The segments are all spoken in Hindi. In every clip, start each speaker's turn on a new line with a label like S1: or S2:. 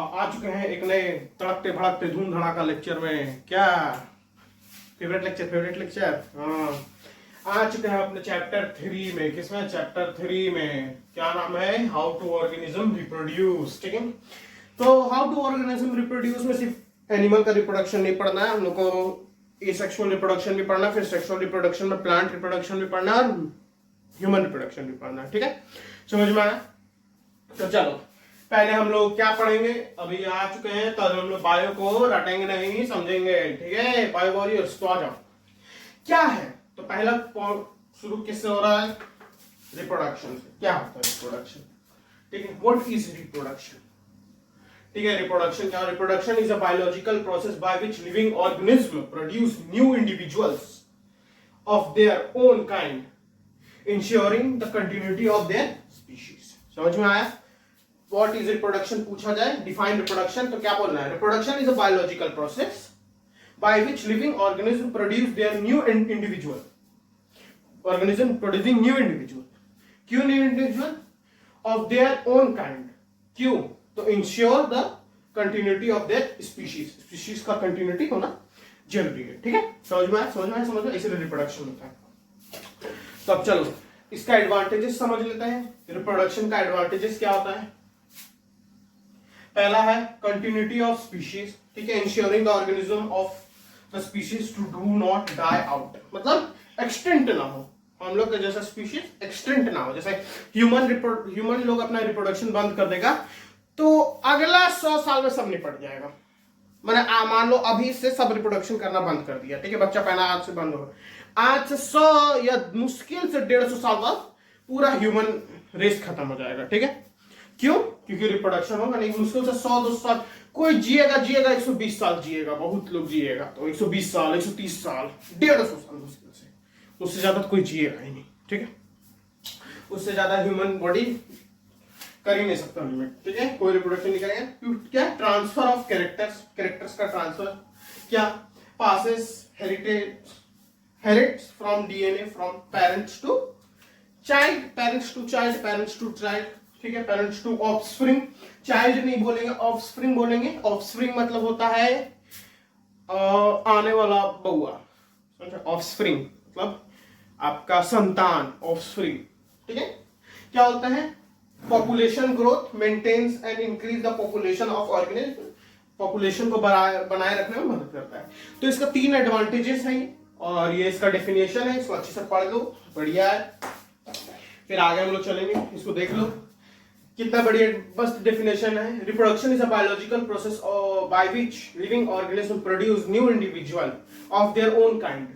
S1: आ चुके हैं एक नए तड़कते भड़कते धूम धड़ाका लेक्चर में। क्या फेवरेट लेक्चर हाँ, आ चुके हैं अपने चैप्टर 3 में। किसमें? चैप्टर 3 में क्या नाम है? How to organism reproduce. ठीक है, तो हाउ टू ऑर्गेनिज्म रिप्रोड्यूस में सिर्फ एनिमल का रिप्रोडक्शन नहीं पढ़ना है हम लोग को, एसेक्सुअल रिप्रोडक्शन भी पढ़ना, फिर सेक्सुअल रिप्रोडक्शन में प्लांट रिप्रोडक्शन भी पढ़ना और ह्यूमन रिप्रोडक्शन भी पढ़ना। ठीक है, समझ में आया? तो चलो पहले हम लोग क्या पढ़ेंगे, अभी आ चुके हैं तो हम लोग बायो को रटेंगे नहीं, समझेंगे। ठीक है, बायो वॉरियर्स तो आ जाओ। क्या है तो पहला शुरू किससे हो रहा है? रिप्रोडक्शन से। क्या होता है रिप्रोडक्शन? ठीक है, व्हाट इज रिप्रोडक्शन? ठीक है, रिप्रोडक्शन क्या? Reproduction is a biological process by which living organism produce new individuals of their own kind ensuring the continuity of their species. समझ में आया? What is reproduction पूछा जाए, डिफाइन रिप्रोडक्शन, तो क्या बोलना है? Reproduction is a biological process by which living organism produce their new individual. Organism producing new individual. क्यों new individual? Of their own kind. क्यों? तो ensure the continuity of their species. Species का कंटिन्यूटी होना जरूरी है। ठीक है, समझ में आया? इसलिए रिप्रोडक्शन होता है। तो अब चलो इसका एडवांटेजेस समझ लेते हैं। रिप्रोडक्शन का एडवांटेजेस क्या होता है? पहला है कंटिन्यूटी ऑफ स्पीशीज। ठीक है, ensuring the organism of the species to do not die out, मतलब एक्सटेंट ना हो, हम लोग का जैसा स्पीशीज एक्सटेंट ना हो। जैसे ह्यूमन लोग अपना रिप्रोडक्शन बंद कर देगा तो अगला 100 साल में सब निपट जाएगा। मैंने मान लो अभी से सब रिप्रोडक्शन करना बंद कर दिया, ठीक है, बच्चा पैदा आज से बंद हो, आज से 100 या मुश्किल से 150 साल बाद पूरा ह्यूमन रेस खत्म हो जाएगा। ठीक है, क्यों? क्योंकि रिप्रोडक्शन होगा नहीं। मुश्किल से 100-200 साल कोई जिएगा 120 साल जिएगा, बहुत लोग जिएगा तो 120 साल, 130 साल, 150 साल मुश्किल से, उससे ज्यादा तो कोई जिएगा ही नहीं। ठीक है, उससे ज्यादा ह्यूमन बॉडी कर ही नहीं सकता लिमिट। ठीक है, कोई रिप्रोडक्शन नहीं करेगा। क्या? ट्रांसफर ऑफ कैरेक्टर्स का ट्रांसफर क्या? Passes heredity from DNA from parents to child, parents to child. ठीक है, पेरेंट्स टू ऑफस्प्रिंग। चाइल्ड नहीं बोलेंगे, ऑफस्प्रिंग बोलेंगे। ऑफस्प्रिंग मतलब होता है आने वाला बउआ। ऑफस्प्रिंग मतलब आपका संतान, ऑफस्प्रिंग। ठीक है, क्या होता है? Population growth maintains and increase the population of organism. Population को बनाए रखने में मदद करता है। तो इसका 3 एडवांटेजेस हैं और ये इसका डेफिनेशन है, इसको अच्छे से पढ़ लो, बढ़िया है। फिर आगे हम लोग चलेंगे, इसको देख लो कितना बढ़िया मस्त डेफिनेशन है। Reproduction is a biological process by which living organism produce new individual of their own kind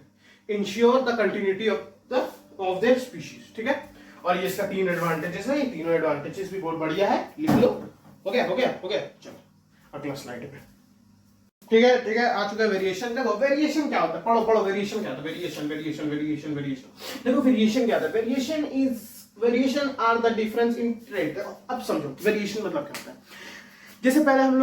S1: ensure the continuity of their species. ठीक है, और ये इसका 3 एडवांटेजेस है। ये तीनों एडवांटेजेस भी बहुत बढ़िया है, लिख लो। हो गया। चलो अगला स्लाइड पे। ठीक है, आ चुका है वेरिएशन। देखो वेरिएशन क्या होता है, पढ़ो वेरिएशन क्या होता है? वेरिएशन देखो वेरिएशन क्या होता है? Variation are the difference in trait. अब समझो वेरिएशन मतलब क्या होता है। जैसे पहले हम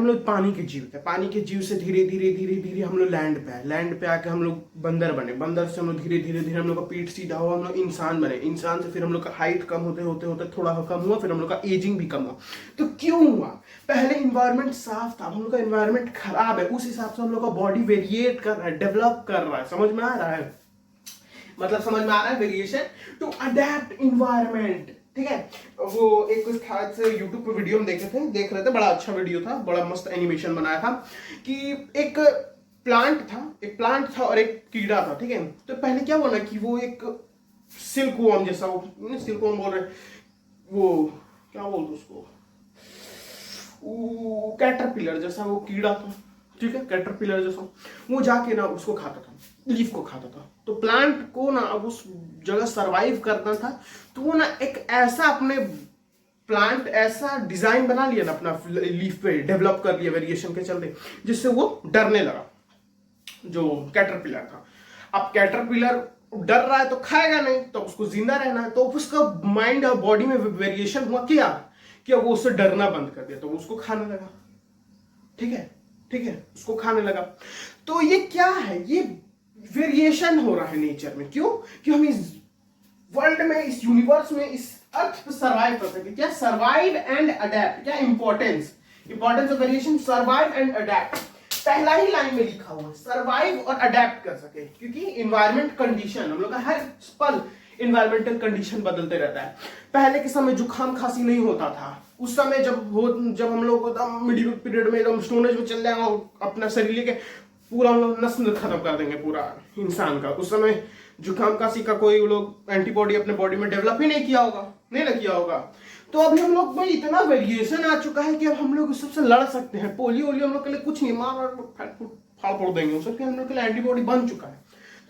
S1: लोग पानी के जीव थे, पानी के जीव से धीरे धीरे हम लोग लैंड पे आके हम लोग बंदर बने, बंदर से हम लोग धीरे धीरे हम लोग का पीठ सीधा हुआ, हम लोग इंसान बने, इंसान से फिर हम लोग का हाइट कम होते थोड़ा कम हुआ, फिर हम लोग का एजिंग भी कम हुआ। तो क्यों हुआ? पहले इन्वायरमेंट साफ था, हम लोग का इन्वायरमेंट खराब है, उस हिसाब से हम लोग का बॉडी वेरिएट कर रहा है, डेवलप कर रहा है। समझ में आ रहा है? मतलब समझ में आ रहा है? Variation to adapt environment. ठीक है, वो एक कुछ था यूट्यूब पे वीडियो में देख रहे थे, बड़ा अच्छा वीडियो था, बड़ा मस्त एनिमेशन बनाया था कि एक प्लांट था और एक कीड़ा था। ठीक है, तो पहले क्या हुआ ना कि वो एक सिल्कवॉर्म जैसा, वो सिल्कवॉर्म बोल रहे, वो क्या बोलते उसको, कैटरपिलर जैसा वो कीड़ा था। ठीक है, कैटरपिलर जैसा वो जाके ना उसको खाता था, लीफ को खाता था। तो प्लांट को ना अब उस जगह सरवाइव करना था, तो वो ना एक ऐसा अपने प्लांट ऐसा डिजाइन बना लिया ना अपना लीफ पे, डेवलप कर लिया वेरिएशन के चलते, जिससे वो डरने लगा जो कैटरपिलर था। अब कैटरपिलर डर रहा है तो खाएगा नहीं, तो उसको जिंदा रहना है, तो उसका माइंड और बॉडी में वेरिएशन हुआ क्या वो उससे डरना बंद कर दिया, तो वो उसको खाने लगा। ठीक है, उसको खाने लगा। तो ये क्या है? ये वेरिएशन हो रहा है नेचर में। क्यों? कि हम इस वर्ल्ड में, इस यूनिवर्स में, इस अर्थ पे सर्वाइव कर सके। क्या? Survive and adapt. क्या importance? Importance of variation, survive and adapt. पहला ही लाइन में लिखा हुआ है, सर्वाइव और अडेप्ट कर सके, क्योंकि इन्वायरमेंट कंडीशन, हम लोग का हर पल इन्वायरमेंटल कंडीशन बदलते रहता है। पहले के समय जुकाम खांसी नहीं होता था, उस समय जब हम लोग एकदम मिडिल पीरियड में एकदम स्टोन एज में चल जाएंगे, अपना शरीर लेके पूरा हम लोग नस्ल खत्म कर देंगे पूरा इंसान का। उस समय जुकाम खांसी का कोई लोग एंटीबॉडी अपने बॉडी में डेवलप ही नहीं किया होगा, नहीं ना किया होगा। तो अभी हम लोग में इतना वेरिएशन आ चुका है कि अब हम लोग सबसे लड़ सकते हैं। पोलियो हम लोग के लिए कुछ नहीं, मार फाड़ फोड़ देंगे, उसके हम लोग के लिए एंटीबॉडी बन चुका है।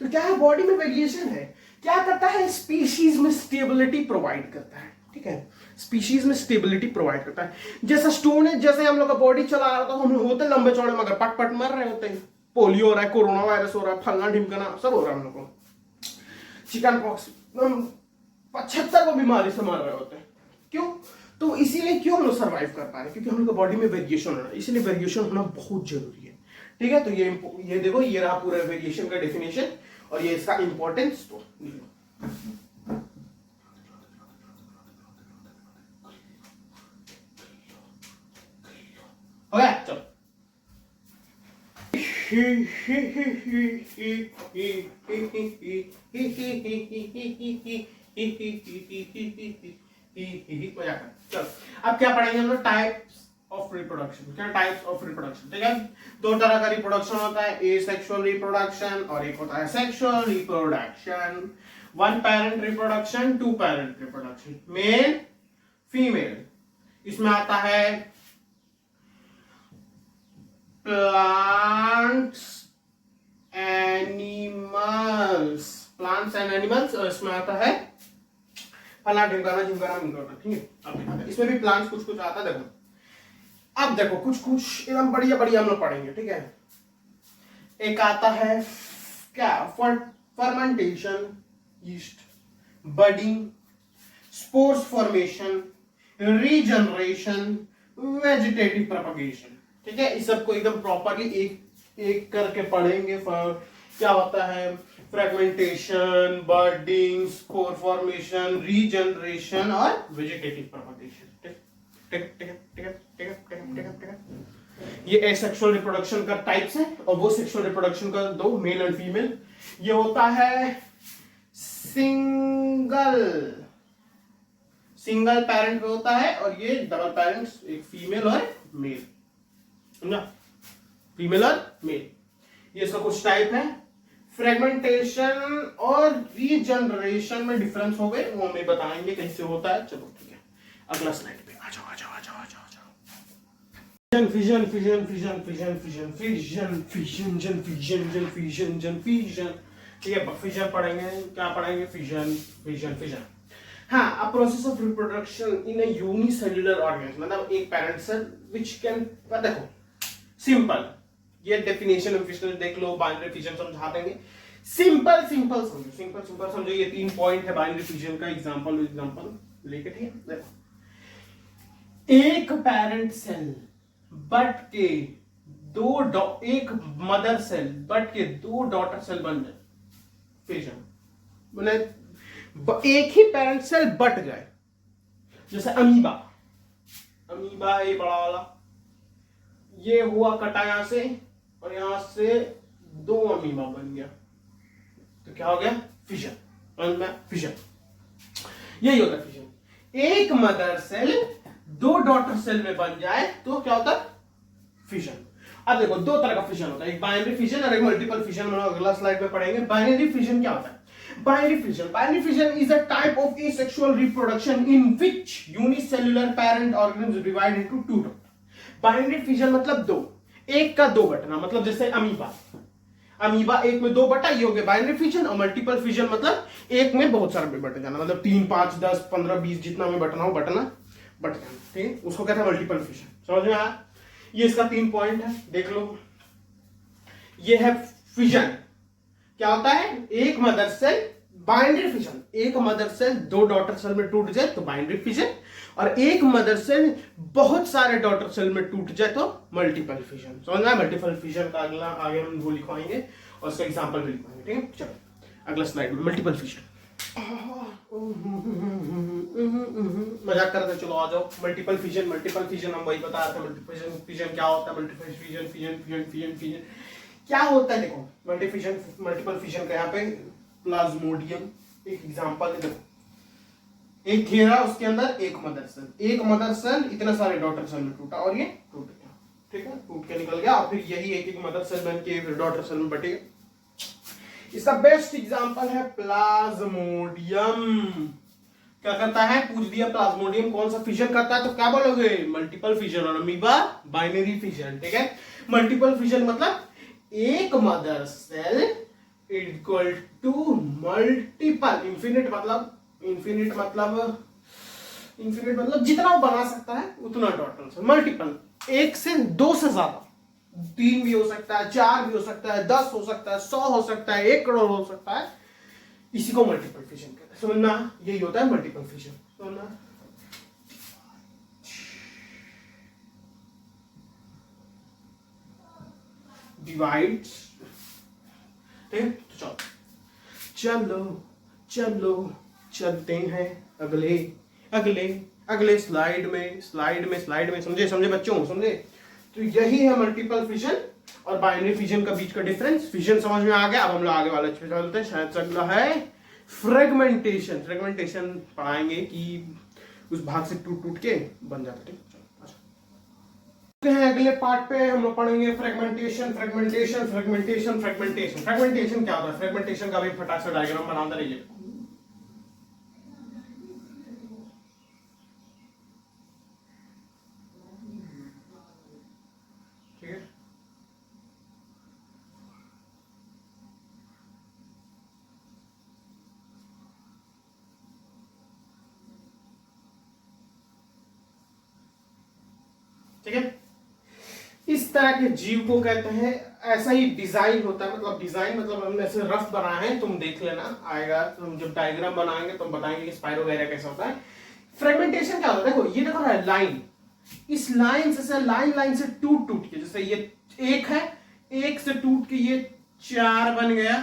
S1: तो क्या है, बॉडी में वेरिएशन है, क्या करता है, स्पीशीज में स्टेबिलिटी प्रोवाइड करता है। ठीक है, स्पीशीज में स्टेबिलिटी प्रोवाइड करता है। जैसा स्टोन है, जैसे हम लोग का बॉडी चला रहा था, हम होते लंबे चौड़े मगर पट पट मर रहे होते हैं। पोलियो हो रहा है, कोरोना वायरस हो रहा है, फलना ढिमकना सब हो रहा है हम लोग को, चिकन पॉक्स, 75 को बीमारी से मर रहे होते हैं। क्यों? तो इसीलिए क्यों हम लोग सर्वाइव कर पा रहे हैं, क्योंकि हम लोग बॉडी में वेरिएशन हो रहा है, इसलिए वेरिएशन होना बहुत जरूरी है। ठीक है, तो ये देखो, ये रहा पूरा वेरिएशन का डेफिनेशन और ये इसका इंपॉर्टेंस। तो हो गया, चलो। चलो, अब क्या पढ़ेंगे हम लोग, टाइप्स ऑफ रिप्रोडक्शन। क्या टाइप्स ऑफ रिप्रोडक्शन? ठीक है, दो तरह का रिप्रोडक्शन होता है, एसेक्सुअल रिप्रोडक्शन और एक होता है sexual reproduction. One parent reproduction, two parent reproduction, male female. इसमें आता है प्लांट्स एंड एनिमल्स, और इसमें आता है फला ढिमकाना झिमकाना मिमकाना। ठीक है, अब इसमें भी प्लांट्स कुछ कुछ आता है। देखो, अब देखो कुछ कुछ एकदम बढ़िया बढ़िया हम लोग पढ़ेंगे। ठीक है, एक आता है क्या, fermentation, yeast, budding, spores formation, regeneration, vegetative propagation. ठीक है, इस सबको एकदम प्रॉपरली एक एक करके पढ़ेंगे। क्या होता है, फ्रेगमेंटेशन, बर्डिंग, स्पोर फॉर्मेशन, रीजनरेशन और वेजिटेटिव प्रोपगेशन। ये एसेक्सुअल रिप्रोडक्शन का टाइप्स है, और वो सेक्सुअल रिप्रोडक्शन का दो, मेल एंड फीमेल। ये होता है सिंगल पेरेंट में होता है, और ये डबल पेरेंट्स, एक फीमेल और मेल, समझा, फीमेल और मेल। ये इसका कुछ टाइप है। फ्रेगमेंटेशन और रीजनरेशन में डिफरेंस हो गए, वो हमें बताएंगे कैसे होता है। चलो ठीक है, अगला स्लाइड पे आ जाओ। Fission fission fission fission fission fission fission fission fission fission. ठीक है, फिजन पढ़ेंगे, क्या पढ़ेंगे, फिजन फिजन फिजन। हाँ, a process of reproduction in a unicellular organism, मतलब एक पेरेंट सेल व्हिच कैन, देखो सिंपल, ये डेफिनेशन ऑफ फिजन देख लो, बाइनरी फिजन समझा देंगे। सिंपल समझो। ये 3 पॉइंट है बाइनरी फिजन का, एग्जांपल लेके। ठीक है, देखो, एक पेरेंट सेल बट के एक मदर सेल बट के 2 डॉटर सेल बन जाए, फिजन। बोले एक ही पेरेंट सेल बट गए, जैसे अमीबा है, ये बड़ा वाला, ये हुआ कटा यहां से, और यहां से 2 अमीबा बन गया, तो क्या हो गया, फिजन। फिजन, यही होता है फिजन। एक मदर सेल 2 डॉटर सेल में बन जाए तो क्या होता है, फिजन। अब देखो, 2 तरह का फिजन होता है, एक बाइनरी फिजन और एक मल्टीपल फिजन। हम लोग अगला स्लाइड में पढ़ेंगे। बाइनरी फिजन क्या होता है? Binary fission is a type of asexual reproduction in which unicellular parent organisms divide into 2 daughter. Binary fission मतलब 2, एक का 2 बटना, मतलब जैसे अमीबा एक में 2 बटा, ये हो गया बाइनरी फिजन। और मल्टीपल फिजन मतलब एक में बहुत सारा बट जाना, मतलब 3, 5, 10, 15, 20 जितना में बटना हो बट जाना। ठीक है, उसको कहते हैं मल्टीपल फिजन। समझ में आया? ये इसका 3 पॉइंट है, देख लो। ये है फिजन, क्या होता है, एक मदर सेल, बाइनरी फिजन, एक मदर सेल 2 डॉटर सेल में टूट जाए तो बाइनरी फिजन, और एक मदर सेल बहुत सारे डॉटर सेल में टूट जाए तो मल्टीपल फिजन। समझना? मल्टीपल फिजन का अगला आगे हम वो लिखवाएंगे और उसका एग्जांपल भी लिखवाएंगे। ठीक है, चलो अगला स्लाइड में मल्टीपल फिजन। मजाक करते चलो आ जाओ। मल्टीपल फिजन हम वही बता रहे थे। मल्टीपल फिजन क्या होता है? मल्टीपल फिजन क्या होता है? देखो मल्टीपल फिजन का यहाँ पे प्लाज्मोडियम एक एग्जांपल है। देखो एक घेरा, उसके अंदर एक मदर सेल इतने सारे डॉटर सेल में टूटा और ये टूट गया, ठीक है, टूट के निकल गया और फिर यही एक मदर सेल बन के फिर डॉटर सेल में बटेगा। इसका बेस्ट एग्जांपल है प्लाज्मोडियम। क्या करता है? पूछ दिया प्लाज्मोडियम कौन सा फिजन करता है तो क्या बोलोगे? Multiple fission. और अमीबा बाइनरी फिजन, ठीक है। मल्टीपल फिजन मतलब एक mother cell equal to multiple, infinite मतलब जितना वो बना सकता है उतना डॉटर सेल। मल्टीपल एक से दो से ज्यादा, 3 भी हो सकता है, 4 भी हो सकता है, 10 हो सकता है, 100 हो सकता है, 1 करोड़ हो सकता है। इसी को मल्टीपल फिजन कहते हैं। समझना, यही होता है मल्टीपल फिजन। समझना, डिवाइड्स, ठीक है। तो चलो चलते हैं अगले स्लाइड में। समझे बच्चों, समझे? तो यही है मल्टीपल फिजन और बाइनरी फिजन का बीच का डिफरेंस। फिजन समझ में आ गया। अब हम लोग आगे वाले पे चलते हैं। शायद चल रहा है फ्रेगमेंटेशन पढ़ाएंगे कि उस भाग से टूट के बन जाता है। अगले पार्ट पे हम लोग पढ़ेंगे फ्रेगमेंटेशन क्या होता है। फ्रेगमेंटेशन का भी फटाक से डायग्राम बनाते रहिए। ठीक है, ठीक है। इस तरह के जीव को कहते हैं, ऐसा ही डिजाइन होता है। मतलब हमने ऐसे रफ बनाए हैं, तुम देख लेना आएगा। तुम जब डायग्राम बनाएंगे तो बताएंगे कि स्पाइरो वगैरह कैसा होता है। फ्रेगमेंटेशन क्या होता है? देखो ये देखो ना लाइन, इस लाइन से लाइन से टूट के, जैसे ये एक है, एक से टूट के ये 4 बन गया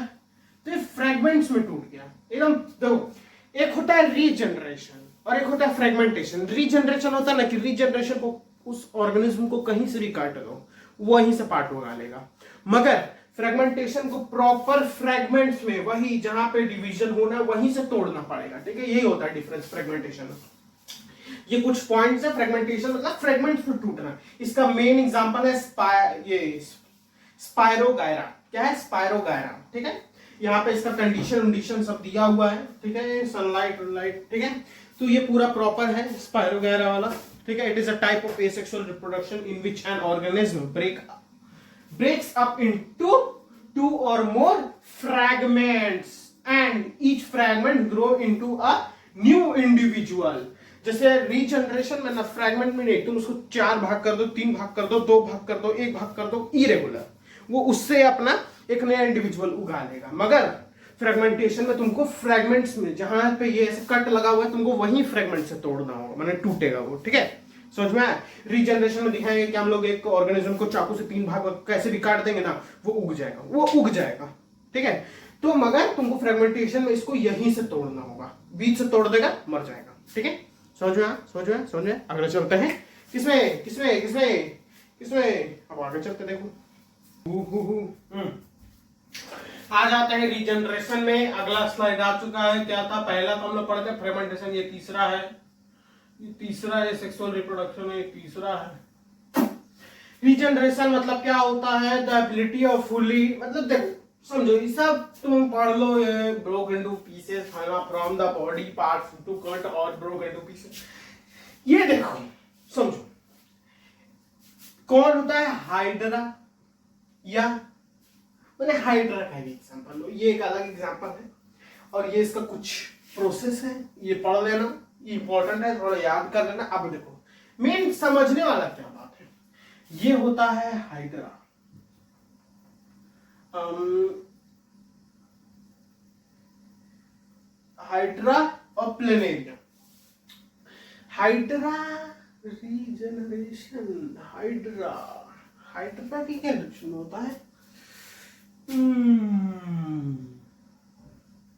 S1: तो ये फ्रेगमेंट्स में टूट गया एकदम। देखो एक होता है रीजनरेशन और एक होता है फ्रेगमेंटेशन। रीजनरेशन होता है ना कि रीजनरेशन को उस ऑर्गेनिज्म को कहीं से भी काट लो वहीं से पार्ट उगा लेगा, मगर फ्रेगमेंटेशन को प्रॉपर फ्रेगमेंट्स में, वही जहां पे डिवीजन होना है वहीं से तोड़ना पड़ेगा, ठीक है। यही होता है डिफरेंस फ्रेगमेंटेशन। ये कुछ पॉइंट्स है। फ्रेगमेंटेशन मतलब फ्रेगमेंट्स में टूटना। इसका मेन एग्जांपल है स्पाइरोगायरा। क्या है? स्पाइरोगायरा, ठीक है। यहाँ पे इसका कंडीशन सब दिया हुआ है, ठीक है। सनलाइट, ठीक है। तो ये पूरा प्रॉपर है स्पाइरोगायरा वाला, ठीक है। It is a type of asexual reproduction in which an organism breaks up into 2 or more fragments and each fragment grow into a new individual। जैसे रीजनरेशन में ना फ्रैगमेंट में नहीं, तुम उसको 4 भाग कर दो, 3 भाग कर दो, 2 भाग कर दो, 1 भाग कर दो, इरेगुलर, वो उससे अपना एक नया इंडिविजुअल उगा लेगा। मगर फ्रेगमेंटेशन में तुमको फ्रेगमेंट्स में, जहां पे ये ऐसे कट लगा हुआ है, तुमको वही फ्रेगमेंट से तोड़ना होगा, माने टूटेगा वो, ठीक है। समझ में आया? रीजनरेशन में दिखाएंगे कि हम लोग एक ऑर्गेनिज्म को चाकू से 3 भाग कैसे भी काट देंगे ना, वो उग जाएगा, ठीक है। तो मगर तुमको फ्रेगमेंटेशन में इसको यहीं से तोड़ना होगा, बीच से तोड़ देगा मर जाएगा, ठीक है। समझ में? अगले चलते हैं किसमें अब आगे चलते देखो। आ जाते हैं रीजनरेशन में। अगला स्लाइड आ चुका है। क्या था? पहला तो हम लोग पढ़ते फ्रेगमेंटेशन, ये तीसरा है सेक्सुअल रिप्रोडक्शन, ये तीसरा है। रीजनरेशन मतलब क्या होता है? द एबिलिटी ऑफ फुली, मतलब देखो समझो, ये सब तुम पढ़ लो। ये broke into pieces from the body part two cut और ब्रोक इनटू पीसेस। ये देखो समझो, कौन होता है? हाइड्रा, या मैंने हाइड्रा का भी एग्जांपल लो, ये एक अलग एग्जांपल है और ये इसका कुछ प्रोसेस है, ये पढ़ लेना, इंपॉर्टेंट है, थोड़ा याद कर लेना। अब देखो मेन समझने वाला क्या बात है, ये होता है हाइड्रा। हाइड्रा और प्लेनेरिया। हाइड्रा रीजनरेशन, हाइड्रा की क्या लक्षण होता है?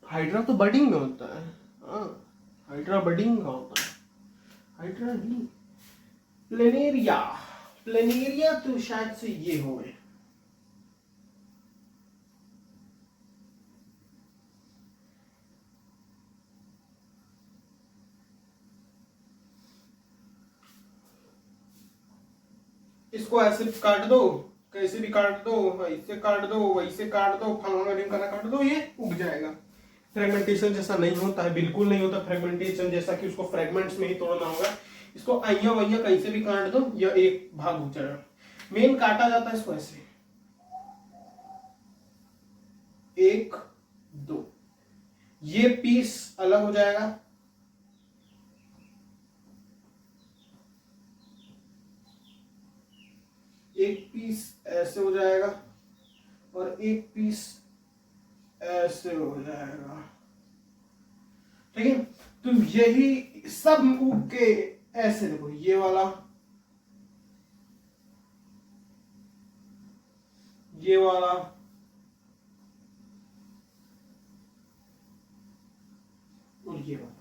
S1: हाइड्रा तो बडिंग में होता है। हाइड्रा बडिंग का होता है, हाइड्रा नहीं, प्लेनेरिया। प्लेनेरिया तो शायद से ये हो गए। इसको ऐसे काट दो, कैसे भी काट दो, ऐसे काट दो, वैसे काट दो, फलाना काट दो, ये उग जाएगा। फ्रेगमेंटेशन जैसा नहीं होता है, बिल्कुल नहीं होता फ्रेगमेंटेशन जैसा कि उसको फ्रेगमेंट्स में ही तोड़ना होगा। इसको अइया वैया कैसे भी काट दो, यह एक भाग उग जाएगा। मेन काटा जाता है इसको ऐसे, 1 2, ये पीस अलग हो जाएगा, एक पीस ऐसे हो जाएगा और एक पीस ऐसे हो जाएगा, ठीक है। तो यही सब उग के ऐसे, देखो ये वाला, ये वाला, और ये वाला,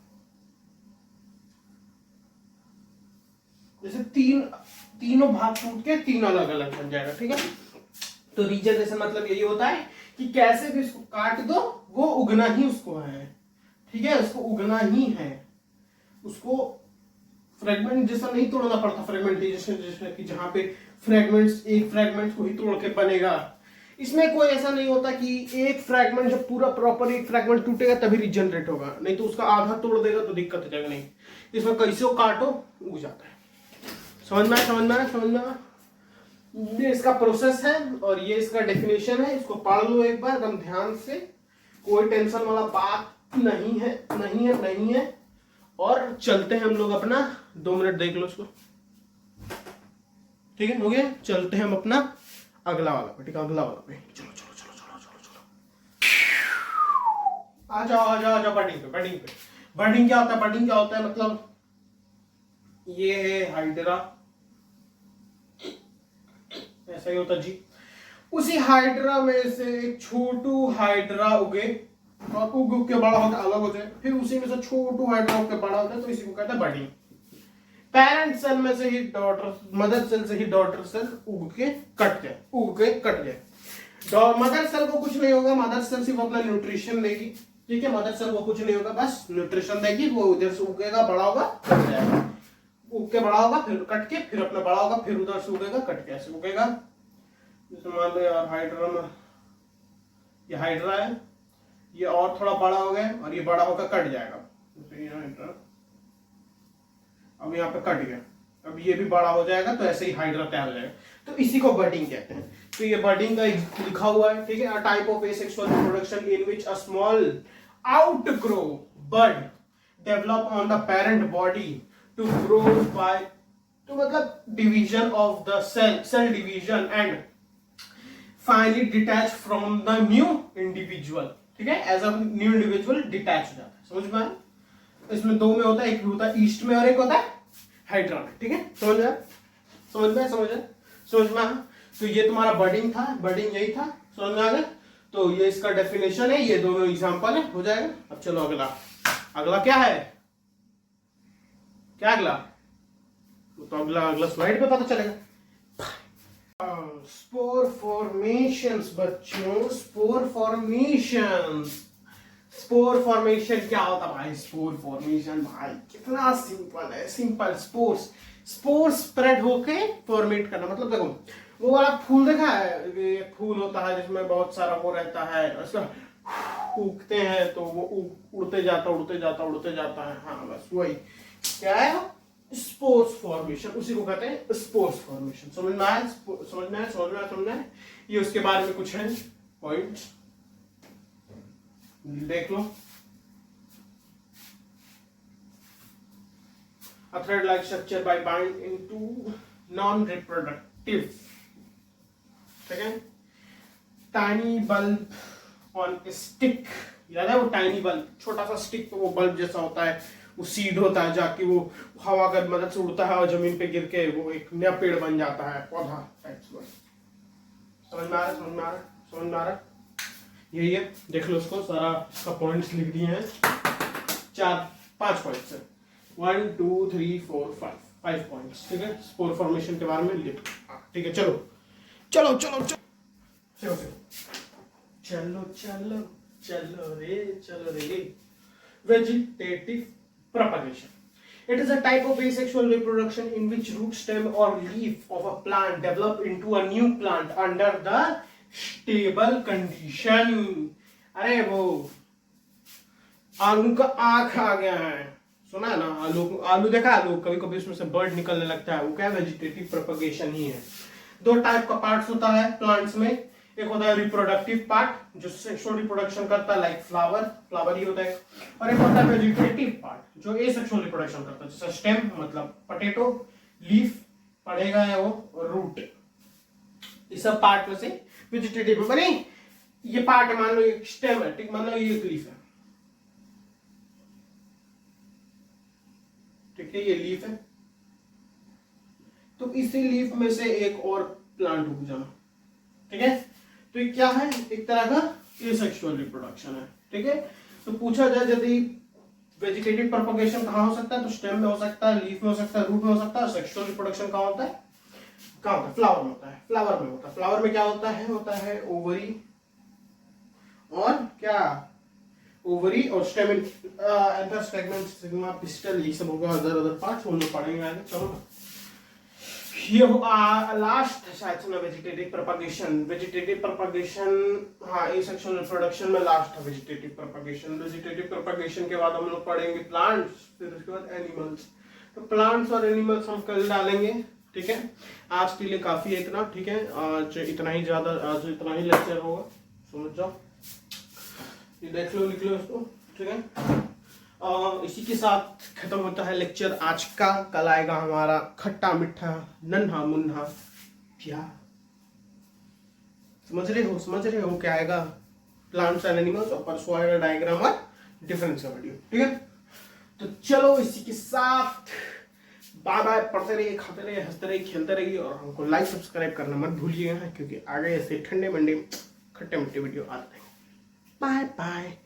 S1: जैसे तीनों भाग टूट के 3 अलग अलग बन जाएगा, ठीक है। तो रीजनरेशन मतलब यही होता है कि कैसे भी इसको काट दो, वो उगना ही उसको है, ठीक है, उसको उगना ही है, उसको फ्रेगमेंट जैसा नहीं तोड़ना पड़ता। फ्रेगमेंटेशन जैसे कि जहां पे फ्रेगमेंट्स, एक फ्रेगमेंट को ही तोड़ के बनेगा, इसमें कोई ऐसा नहीं होता कि एक फ्रेगमेंट जब पूरा प्रॉपर एक फ्रेगमेंट टूटेगा तभी रीजनरेट होगा, नहीं तो उसका आधा तोड़ देगा तो दिक्कत हो जाएगा। नहीं, इसमें कैसे काटो उग जाता है। समझ में आया? ये इसका प्रोसेस है और ये इसका डेफिनेशन है। इसको पढ़ लो एक बार एकदम ध्यान से, कोई टेंशन वाला बात नहीं है। और चलते हैं हम लोग अपना, 2 मिनट देख लो इसको, ठीक है, हो गया। चलते हैं हम अपना अगला वाला पे, ठीक है, अगला वाला पे। चलो आ जाओ बडिंग पे। बडिंग क्या होता है मतलब ये है हाइड्रा, ऐसा ही होता जी। उसी हाइड्रा में से एक छोटू हाइड्रा उगे और उग के बड़ा होकर अलग हो जाए, फिर उसी में से छोटू हाइड्रा उग के बड़ा होता है, तो इसी को कहते हैं बडिंग। पेरेंट सेल में से ही डॉटर, मदर सेल से ही डॉटर सेल उग के कट जाए। मदर सेल को कुछ नहीं होगा, मदर सेल सिर्फ अपना न्यूट्रिशन देगी, ठीक है। मदर सेल को कुछ नहीं होगा, बस न्यूट्रिशन देगी, वो उधर से उगेगा, बड़ा होगा, कट जाएगा, उग के बड़ा होगा, फिर कट के, फिर अपना बड़ा होगा, फिर उधर से उगेगा, कट के ऐसे उगेगा। जैसे मान लो यार हाइड्रा में, ये हाइड्रा है, ये और थोड़ा बड़ा हो गया और ये बड़ा होकर कट जाएगा, ये हाइड्रा, अब यहाँ पे कट गया, अब ये भी बड़ा हो जाएगा, तो ऐसे ही हाइड्रा तैयार हो जाएगा। तो इसी को बडिंग कहते हैं। तो ये बडिंग का लिखा हुआ है, ठीक है। A type of asexual reproduction in which a small outgrow bud develop on the parent body to grow by, तो मतलब division of the cell division and finally detach from the new individual, ठीक है। As a new individual detach हो जाता है, समझ में आया? इसमें 2 में होता है, एक होता है ईस्ट में और एक होता है हाइड्रा में, ठीक है। समझ में आया? तो ये तुम्हारा बडिंग था, बडिंग यही था, समझ में आ गया? तो ये इसका डेफिनेशन है, ये दोनों एग्जांपल है, हो जाएगा। अब चलो अगला क्या है, क्या अगला, तो अगला स्लाइड पे पता चलेगा। स्पोर फॉर्मेशंस बच्चों, स्पोर फॉर्मेशन क्या होता है भाई? स्पोर फॉर्मेशन भाई कितना सिंपल है, स्पोर स्प्रेड होके फॉर्मेट करना। मतलब देखो, वो वाला फूल देखा है, एक फूल होता है जिसमें बहुत सारा वो रहता है, उसका उगते हैं तो वो उड़ते जाता है, हाँ बस वही क्या है, स्पोर्स फॉर्मेशन, उसी को कहते हैं स्पोर्स फॉर्मेशन। समझ में आया? ये उसके बारे में कुछ है पॉइंट्स, देख लो। A thread-like structure by bind into non-reproductive, ठीक है, tiny bulb on a stick। याद है वो टाइनी बल्ब, छोटा सा स्टिक, तो वो बल्ब जैसा होता है, वो सीड होता है, जाके वो हवा की मदद से उड़ता है और जमीन पे गिर के वो एक नया पेड़ बन जाता है, पौधा टाइप से। समझ में आ रहा? यही है, देख लो उसको, सारा इसका पॉइंट्स लिख दिए हैं, 4-5 पॉइंट्स है। 1 2 3 4 5 पॉइंट्स, ठीक है। स्पोर फॉर्मेशन के बारे में लिख, ठीक है। चलो चलो चलो चलो चलो चलो चलो चलो रे चलो रे। Vegetative propagation. It is a type of asexual reproduction in which root, stem or leaf of a plant develop into a new plant under the stable condition. अरे वो आलू का आँख आ गया है, सुना है ना? आलू देखा, आलू कभी कभी उसमें से बर्ड निकलने लगता है, वो क्या वेजिटेटिव प्रोपगेशन ही है। दो टाइप का पार्ट्स होता है प्लांट्स में, एक होता है रिप्रोडक्टिव पार्ट जो सेक्सुअल रिप्रोडक्शन करता है, लाइक फ्लावर ही होता है, और एक होता है वेजिटेटिव पार्ट जो एसेक्सुअल रिप्रोडक्शन करता है, जैसे स्टेम मतलब पोटैटो, लीफ पड़ेगा है वो, और रूट। इस सब पार्ट में से वेजिटेटिव बने ये पार्ट है, मान लो एक स्टेम है, ठीक, मान लो ये एक लीफ है, ठीक है, ये लीफ है, तो इसी लीफ में से एक और प्लांट उग जाना, ठीक है। तो ये क्या है? एक तरह का एसेक्सुअल रिप्रोडक्शन है, ठीक है। तो पूछा जाए यदि वेजिटेटिव प्रोपगेशन कहाँ हो सकता है, तो स्टेम में हो सकता है, लीफ में हो सकता है, रूट में हो सकता है। सेक्सुअल रिप्रोडक्शन कहाँ होता है? कहाँ होता है? फ्लावर में होता है। फ्लावर में होता है। फ्लावर में क्या होता है? होता है ओवरी और क्या, ओवरी और stamen, anther, fragment, sigma, pistol, ये सब होगा। अदर पार्ट्स हम लोग पढ़ेंगे आगे। चलो ये लास्ट शायद से ना वेजिटेटिव प्रोपगेशन, हाँ एसेक्सुअल रिप्रोडक्शन में लास्ट है वेजिटेटिव प्रोपगेशन। वेजिटेटिव प्रोपगेशन के बाद हम लोग पढ़ेंगे प्लांट्स, फिर उसके बाद एनिमल्स। तो प्लांट्स और एनिमल्स हम कल डालेंगे, ठीक है। आज के लिए काफी है इतना, ठीक है। आज इतना ही ज्यादा, आज इतना ही लेक्चर होगा, समझ जाओ, ये देख लो, लिख लो इसको, ठीक है। इसी के साथ खत्म होता है लेक्चर आज का। कल आएगा हमारा खट्टा मीठा नन्हा मुन्हा प्यार, समझ रहे हो क्या आएगा? प्लांट्स एंड एनिमल्स, और परसों आएगा डायग्राम और डिफरेंस का वीडियो, ठीक है। तो चलो इसी के साथ बाय बाय, पढ़ते रहिए, खाते रहिए, हंसते रहिए, खेलते रहिए, और हमको लाइक सब्सक्राइब करना मत भूलिएगा, क्योंकि आगे ऐसे ठंडे मंडे खट्टे मीठे वीडियो आते हैं। Bye bye.